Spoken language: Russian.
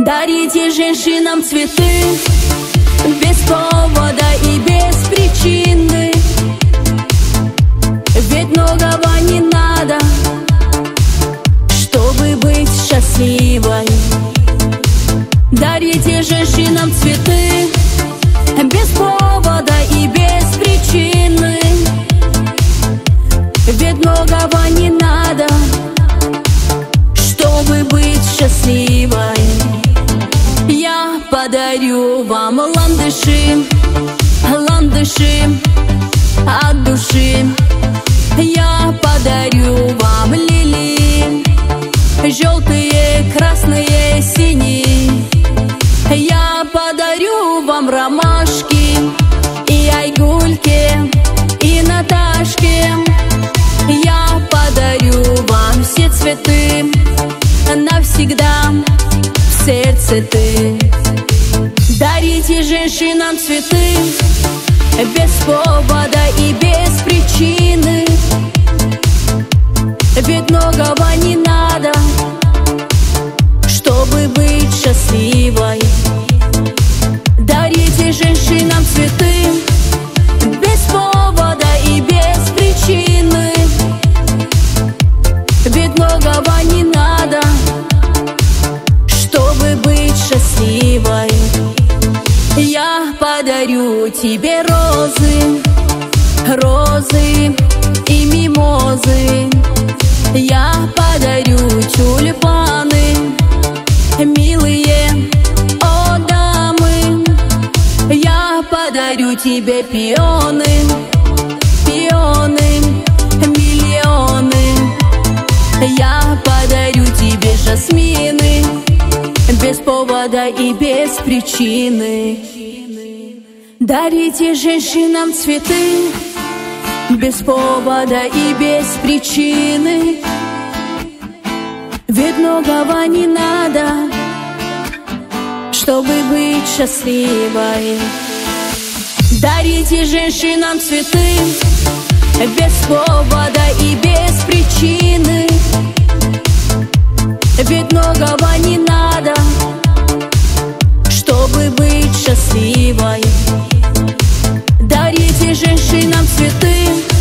Дарите женщинам цветы без повода и без причины. Ведь многого не надо, чтобы быть счастливой. Дарите женщинам цветы без повода и без причины. Ведь многого не надо, чтобы быть счастливой. Я подарю вам ландыши, ландыши от души. Я подарю вам лилии, желтые, красные, синие. Я подарю вам ромашки и айгульки, и Наташки. Я подарю вам все цветы навсегда в сердце ты. Дарите женщинам цветы без повода и без причины. Ведь многого не надо, чтобы быть счастливой. Дарите женщинам цветы без повода и без причины. Ведь многого не надо, чтобы быть счастливой. Я подарю тебе розы, розы и мимозы. Я подарю тюльпаны, милые, о дамы. Я подарю тебе пионы, пионы, миллионы. Я подарю тебе жасмины без повода и без причины. Дарите женщинам цветы без повода и без причины. Ведь многого не надо, чтобы быть счастливой. Дарите женщинам цветы без повода и без причины. Ведь многого не надо, чтобы быть счастливой. Дарите женщинам цветы